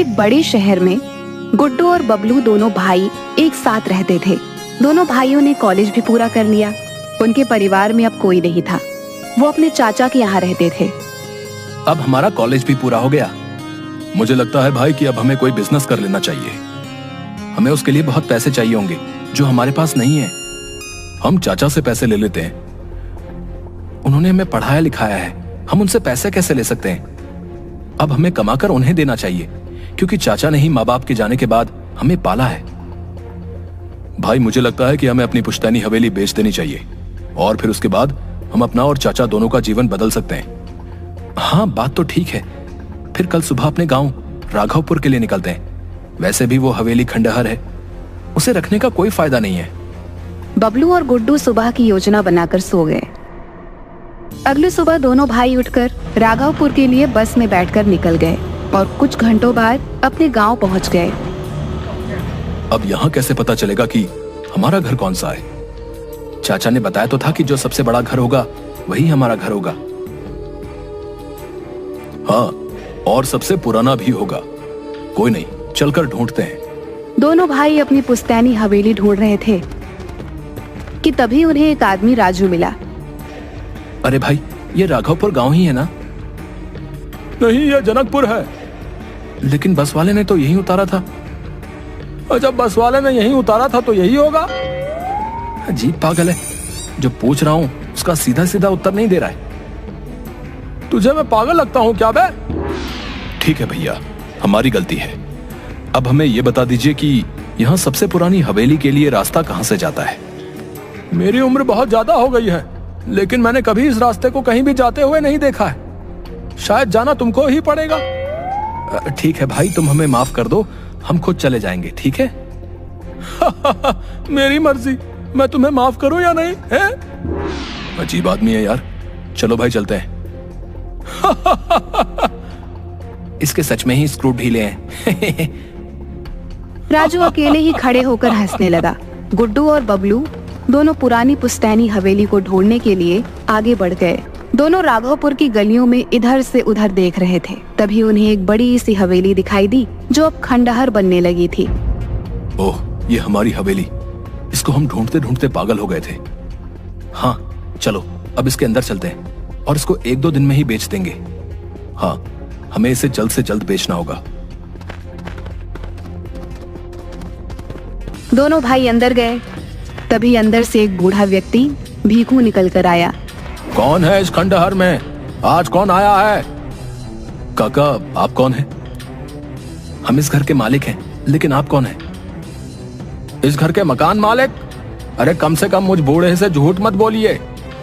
एक बड़े शहर में गुड्डू और बबलू दोनों भाई एक साथ रहते थे। दोनों भाइयों ने कॉलेज भी पूरा कर लिया। उनके परिवार में अब कोई नहीं था। वो अपने चाचा के यहाँ रहते थे। अब हमारा कॉलेज भी पूरा हो गया। मुझे लगता है भाई कि अब हमें कोई बिजनेस कर लेना चाहिए। हमें उसके लिए बहुत पैसे चाहिए होंगे जो हमारे पास नहीं है। हम चाचा से पैसे ले लेते हैं। उन्होंने हमें पढ़ाया लिखाया है, हम उनसे पैसे कैसे ले सकते हैं? अब हमें कमाकर उन्हें देना चाहिए, क्योंकि चाचा ने ही माँ बाप के जाने के बाद हमें पाला है। भाई मुझे लगता है कि हमें अपनी पुश्तैनी हवेली बेच देनी चाहिए और फिर उसके बाद हम अपना और चाचा दोनों का जीवन बदल सकते हैं। हाँ, बात तो ठीक है। फिर कल सुबह अपने गांव राघवपुर के लिए निकलते हैं। वैसे भी वो हवेली खंडहर है, उसे रखने का कोई फायदा नहीं है। बबलू और गुड्डू सुबह की योजना बनाकर सो गए। अगली सुबह दोनों भाई उठकर राघवपुर के लिए बस में बैठकर निकल गए और कुछ घंटों बाद अपने गांव पहुंच गए। अब यहाँ कैसे पता चलेगा कि हमारा घर कौन सा है? चाचा ने बताया तो था कि जो सबसे बड़ा घर होगा वही हमारा घर होगा। हाँ, और सबसे पुराना भी होगा। कोई नहीं, चलकर ढूंढते हैं। दोनों भाई अपनी पुश्तैनी हवेली ढूंढ रहे थे कि तभी उन्हें एक आदमी राजू मिला। अरे भाई, ये राघवपुर गांव ही है ना? नहीं, ये जनकपुर है। लेकिन बस वाले ने तो यही उतारा था। और जब बस वाले ने यही उतारा था तो यही होगा। अजीब पागल है, जो पूछ रहा हूं उसका सीधा सीधा उत्तर नहीं दे रहा है। तुझे मैं पागल लगता हूं क्या बे? ठीक है भैया, हमारी गलती है। अब हमें यह बता दीजिए कि यहाँ सबसे पुरानी हवेली के लिए रास्ता कहाँ से जाता है? मेरी उम्र बहुत ज्यादा हो गई है, लेकिन मैंने कभी इस रास्ते को कहीं भी जाते हुए नहीं देखा है। शायद जाना तुमको ही पड़ेगा। ठीक है भाई, तुम हमें माफ कर दो, हम खुद चले जाएंगे, ठीक है? मेरी मर्जी, मैं तुम्हें माफ करूं या नहीं है? अजीब आदमी है यार। चलो भाई, चलते हैं। इसके सच में ही स्क्रू ढीले हैं। राजू अकेले ही खड़े होकर हंसने लगा। गुड्डू और बबलू दोनों पुरानी पुश्तैनी हवेली को ढूंढने के लिए आगे बढ़ गए। दोनों राघवपुर की गलियों में इधर से उधर देख रहे थे। तभी उन्हें एक बड़ी सी हवेली दिखाई दी जो अब खंडहर बनने लगी थी। ओह, ये हमारी हवेली। इसको हम ढूंढते ढूंढते पागल हो गए थे। हाँ, चलो अब इसके अंदर चलते हैं और इसको 1-2 दिन में ही बेच देंगे। हाँ, हमें इसे जल्द से जल्द बेचना होगा। दोनों भाई अंदर गए। तभी अंदर से एक बूढ़ा व्यक्ति भीखू निकल कर आया। कौन है इस खंडहर में? आज कौन आया है? काका, आप कौन हैं? हम इस घर के मालिक हैं, लेकिन आप कौन हैं? इस घर के मकान मालिक? अरे कम से कम मुझ बूढ़े से झूठ मत बोलिए।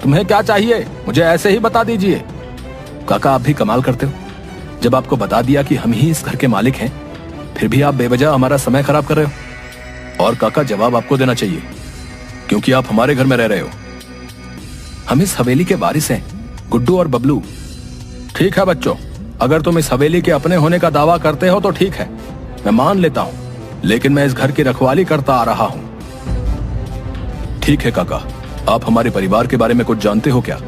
तुम्हें क्या चाहिए मुझे ऐसे ही बता दीजिए। काका, आप भी कमाल करते हो। जब आपको बता दिया कि हम ही इस घर के मालिक हैं, फिर भी आप बेवजह हमारा समय खराब कर रहे हो। और काका, जवाब आपको देना चाहिए, क्योंकि आप हमारे घर में रह रहे हो। हम इस हवेली के वारिस हैं, गुड्डू और बबलू। ठीक है बच्चों, अगर तुम इस हवेली के अपने होने का दावा करते हो तो ठीक है, मैं मान लेता हूं, लेकिन मैं इस घर की रखवाली करता आ रहा हूं। ठीक है काका, आप हमारे परिवार के बारे में कुछ जानते हो क्या?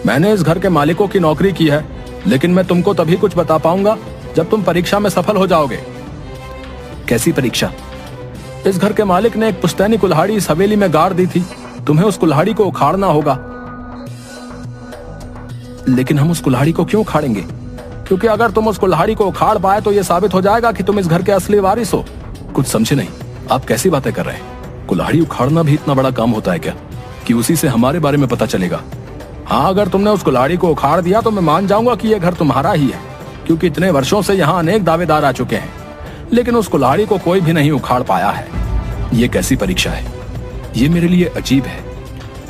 मैंने इस घर के मालिकों की नौकरी की है, लेकिन मैं तुमको तभी कुछ बता पाऊंगा जब तुम परीक्षा में सफल हो जाओगे। कैसी परीक्षा? इस घर के मालिक ने एक पुश्तैनी कुल्हाड़ी इस हवेली में गाड़ दी थी। तुम्हें उस कुल्हाड़ी को उखाड़ना होगा। लेकिन हम उस कुल्हाड़ी को क्यों उखाड़ेंगे? क्योंकि अगर तुम उस कुल्हाड़ी को उखाड़ पाए तो यह साबित हो जाएगा कि तुम इस घर के असली वारिस हो। कुछ समझे नहीं, आप कैसी बातें कर रहे हैं? कुल्हाड़ी उखाड़ना भी इतना बड़ा काम होता है क्या कि उसी से हमारे बारे में पता चलेगा? हाँ, अगर तुमने उस कुल्हाड़ी को उखाड़ दिया तो मैं मान जाऊंगा कि यह घर तुम्हारा ही है, क्योंकि इतने वर्षों से यहाँ अनेक दावेदार आ चुके हैं, लेकिन उस कुल्हाड़ी को कोई भी नहीं उखाड़ पाया है। ये कैसी परीक्षा है? ये मेरे लिए अजीब है।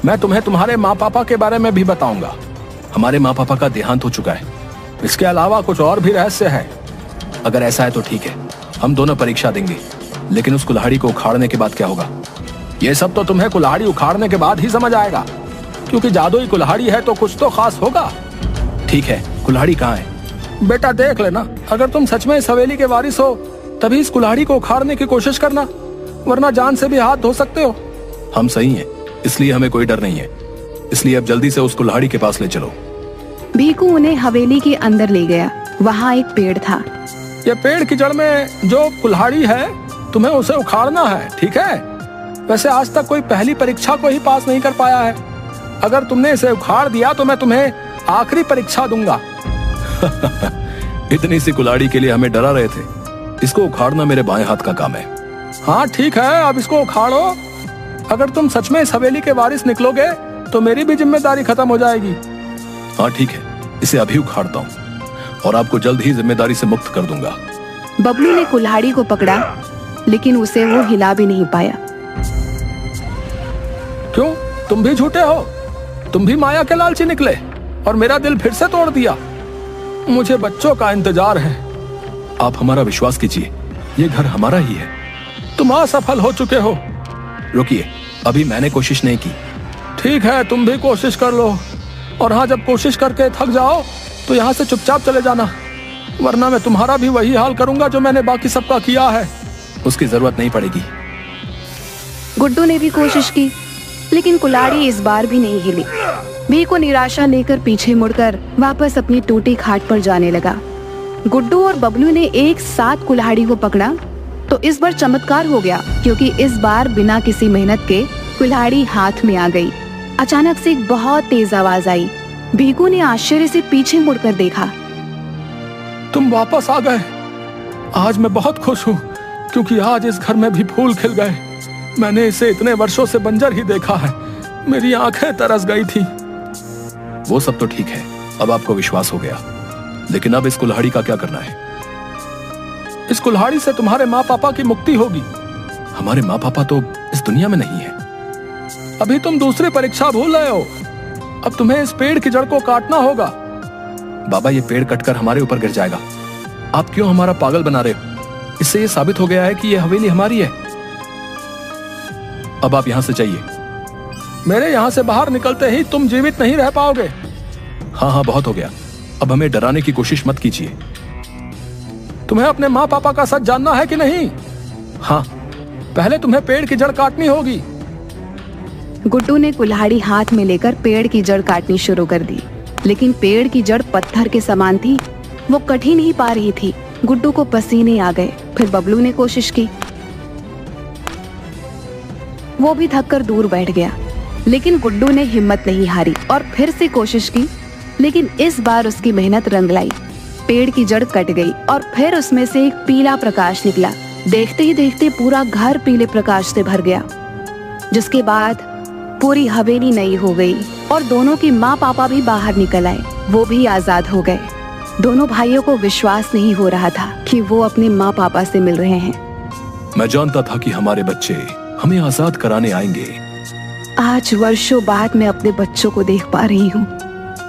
मैं तुम्हें तुम्हारे माँ पापा के बारे में भी बताऊंगा। हमारे माँ पापा का देहांत हो चुका है। इसके अलावा कुछ और भी रहस्य है। अगर ऐसा है तो ठीक है, हम दोनों परीक्षा देंगे, लेकिन उस कुल्हाड़ी को उखाड़ने के बाद क्या होगा? ये सब तो तुम्हें कुल्हाड़ी उखाड़ने के बाद ही समझ आएगा, क्योंकि जादुई कुल्हाड़ी है तो कुछ तो खास होगा। ठीक है, कुल्हाड़ी कहाँ है? बेटा देख लेना, अगर तुम सच में इस हवेली के वारिस हो तभी इस कुल्हाड़ी को उखाड़ने की कोशिश करना, वरना जान से भी हाथ धो सकते हो। हम सही हैं, इसलिए हमें कोई डर नहीं है। इसलिए अब जल्दी से उस कुल्हाड़ी के पास ले चलो। भीखू उन्हें हवेली के अंदर ले गया। वहाँ एक पेड़ था ये पेड़ की जड़ में जो कुल्हाड़ी है तुम्हें उसे उखाड़ना है, ठीक है? वैसे आज तक कोई पहली परीक्षा को ही पास नहीं कर पाया है। अगर तुमने इसे उखाड़ दिया तो मैं तुम्हें आखिरी परीक्षा दूंगा। इतनी सी कुल्हाड़ी के लिए हमें डरा रहे थे। इसको उखाड़ना मेरे बाएं हाथ का काम है। हाँ ठीक है, अब इसको उखाड़ो। अगर तुम सच में इस हवेली के वारिस निकलोगे तो मेरी भी जिम्मेदारी खत्म हो जाएगी। हाँ ठीक है, इसे अभी उखाड़ता हूँ और आपको जल्द ही जिम्मेदारी से मुक्त कर दूंगा। बबलू ने कुल्हाड़ी को पकड़ा, लेकिन उसे वो हिला भी नहीं पाया। क्यों, तुम भी झूठे हो? तुम भी माया के लालची निकले और मेरा दिल फिर से तोड़ दिया। मुझे बच्चों का इंतजार है। आप हमारा विश्वास कीजिए, ये घर हमारा ही है। तुम असफल हो चुके हो। रुकिए, अभी मैंने कोशिश नहीं की। ठीक है, तुम भी कोशिश कर लो, और हाँ, जब कोशिश करके थक जाओ तो यहाँ से चुपचाप चले जाना, वरना मैं तुम्हारा भी वही हाल करूंगा जो मैंने बाकी सबका किया है। उसकी जरूरत नहीं पड़ेगी। गुड्डू ने भी कोशिश की, लेकिन कुल्हाड़ी इस बार भी नहीं हिली। भीकू निराशा लेकर पीछे मुड़कर वापस अपनी टूटी खाट पर जाने लगा। गुड्डू और बबलू ने एक साथ कुल्हाड़ी को पकड़ा तो इस बार चमत्कार हो गया, क्योंकि इस बार बिना किसी मेहनत के कुल्हाड़ी हाथ में आ गई। अचानक से एक बहुत तेज आवाज आई। भीकू ने आश्चर्य से पीछे मुड़कर देखा। तुम वापस आ गए। आज मैं बहुत खुश हूँ, क्योंकि आज इस घर में भी फूल खिल गए। मैंने इसे इतने वर्षों से बंजर ही देखा है। मेरी आंखें तरस गई थी। वो सब तो ठीक है, अब आपको विश्वास हो गया, लेकिन अब इस कुल्हाड़ी का क्या करना है? इस कुल्हाड़ी से तुम्हारे माँ पापा की मुक्ति होगी। हमारे माँ पापा तो इस दुनिया में नहीं है। अभी तुम दूसरी परीक्षा भूल रहे हो। अब तुम्हें इस पेड़ की जड़ को काटना होगा। बाबा, ये पेड़ कटकर हमारे ऊपर गिर जाएगा। आप क्यों हमारा पागल बना रहे हो? इससे ये साबित हो गया है कि ये हवेली हमारी है। अब आप यहां से जाइए। मेरे यहां से बाहर निकलते ही तुम जीवित नहीं रह पाओगे। हाँ हाँ, बहुत हो गया। अब हमें डराने की कोशिश मत कीजिए। तुम्हें अपने माँ पापा का सच जानना है कि नहीं? हाँ, पहले तुम्हें पेड़ की जड़ काटनी होगी। गुड्डू ने कुल्हाड़ी हाथ में लेकर पेड़ की जड़ काटनी शुरू कर दी, लेकिन पेड़ की जड़ पत्थर के समान थी। वो कट ही नहीं पा रही थी। गुड्डू को पसीने आ गए। फिर बबलू ने कोशिश की। वो भी थक कर दूर बैठ गया, लेकिन गुड्डू ने हिम्मत नहीं हारी और फिर से कोशिश की। लेकिन इस बार उसकी मेहनत रंग लाई। पेड़ की जड़ कट गई और फिर उसमें से एक पीला प्रकाश निकला। देखते ही देखते पूरा घर पीले प्रकाश से भर गया, जिसके बाद पूरी हवेली नई हो गई और दोनों की माँ पापा भी बाहर निकल आए। वो भी आजाद हो गए। दोनों भाइयों को विश्वास नहीं हो रहा था कि वो अपने माँ पापा से मिल रहे हैं। मैं जानता था कि हमारे बच्चे हमें आजाद कराने आएंगे। आज वर्षों बाद मैं अपने बच्चों को देख पा रही हूँ।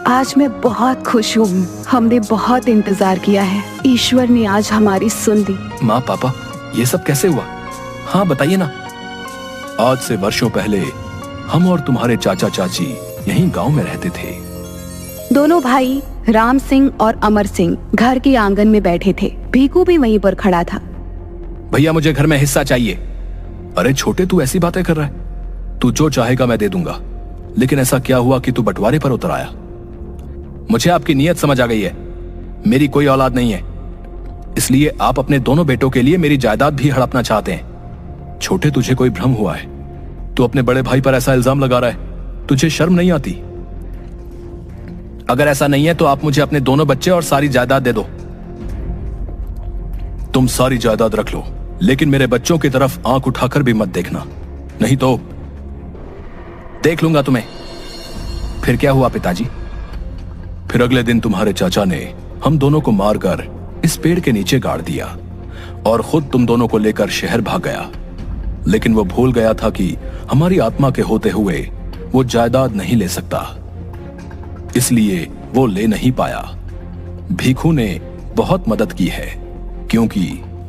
आज मैं बहुत खुश हूँ। हमने बहुत इंतजार किया है। ईश्वर ने आज हमारी सुन ली। माँ पापा, ये सब कैसे हुआ? हाँ बताइए ना। आज से वर्षों पहले हम और तुम्हारे चाचा चाची यहीं गांव में रहते थे। दोनों भाई राम सिंह और अमर सिंह घर के आंगन में बैठे थे। भीकू भी वहीं पर खड़ा था। भैया, मुझे घर में हिस्सा चाहिए। अरे छोटे, तू ऐसी बातें कर रहा है? तू जो चाहेगा मैं दे दूंगा, लेकिन ऐसा क्या हुआ कि तू बंटवारे पर उतर आया? मुझे आपकी नीयत समझ आ गई है। मेरी कोई औलाद नहीं है, इसलिए आप अपने दोनों बेटों के लिए मेरी जायदाद भी हड़पना चाहते हैं। छोटे, तुझे कोई भ्रम हुआ है। तू अपने बड़े भाई पर ऐसा इल्जाम लगा रहा है। तुझे शर्म नहीं आती? अगर ऐसा नहीं है तो आप मुझे अपने दोनों बच्चे और सारी जायदाद दे दो। तुम सारी जायदाद रख लो, लेकिन मेरे बच्चों की तरफ आंख उठाकर भी मत देखना, नहीं तो देख लूंगा तुम्हें। फिर क्या हुआ पिताजी? फिर अगले दिन तुम्हारे चाचा ने हम दोनों को मारकर इस पेड़ के नीचे गाड़ दिया और खुद तुम दोनों को लेकर शहर भाग गया। लेकिन वो भूल गया था कि हमारी आत्मा के होते हुए वो जायदाद नहीं ले सकता, इसलिए वो ले नहीं पाया। भीखू ने बहुत मदद की है, क्योंकि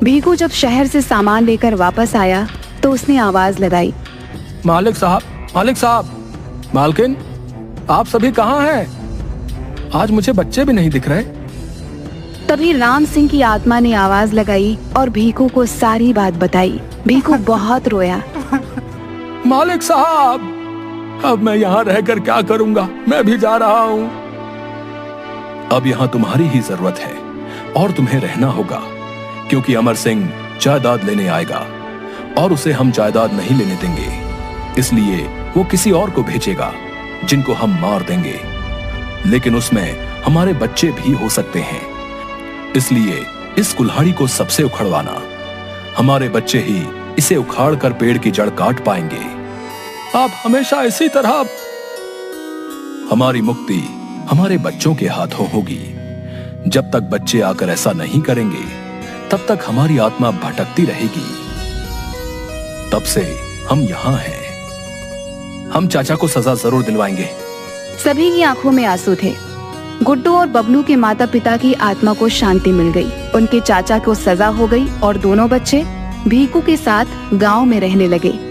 भीखू जब शहर से सामान लेकर वापस आया तो उसने आवाज लगाई, मालिक साहब, मालिक साहब, मालकिन, आप सभी कहाँ हैं? आज मुझे बच्चे भी नहीं दिख रहे। तभी राम सिंह की आत्मा ने आवाज लगाई और भीखू को सारी बात बताई। भीखू बहुत रोया। मालिक साहब, अब मैं यहाँ रहकर क्या करूंगा? मैं भी जा रहा हूँ। अब यहाँ तुम्हारी ही जरूरत है और तुम्हें रहना होगा। क्योंकि अमर सिंह जायदाद लेने आएगा और उसे हम जायदाद नहीं लेने देंगे। इसलिए वो किसी और को भेजेगा जिनको हम मार देंगे, लेकिन उसमें हमारे बच्चे भी हो सकते हैं। इसलिए इस कुल्हाड़ी को सबसे उखड़वाना। हमारे बच्चे ही इसे उखाड़ कर पेड़ की जड़ काट पाएंगे। आप हमेशा इसी तरह। हमारी मुक्ति हमारे बच्चों के हाथों होगी। जब तक बच्चे आकर ऐसा नहीं करेंगे तब तक हमारी आत्मा भटकती रहेगी। तब से हम यहाँ हैं। हम चाचा को सजा जरूर दिलवाएंगे। सभी की आंखों में आंसू थे। गुड्डू और बबलू के माता पिता की आत्मा को शांति मिल गई। उनके चाचा को सजा हो गई और दोनों बच्चे भीकू के साथ गांव में रहने लगे।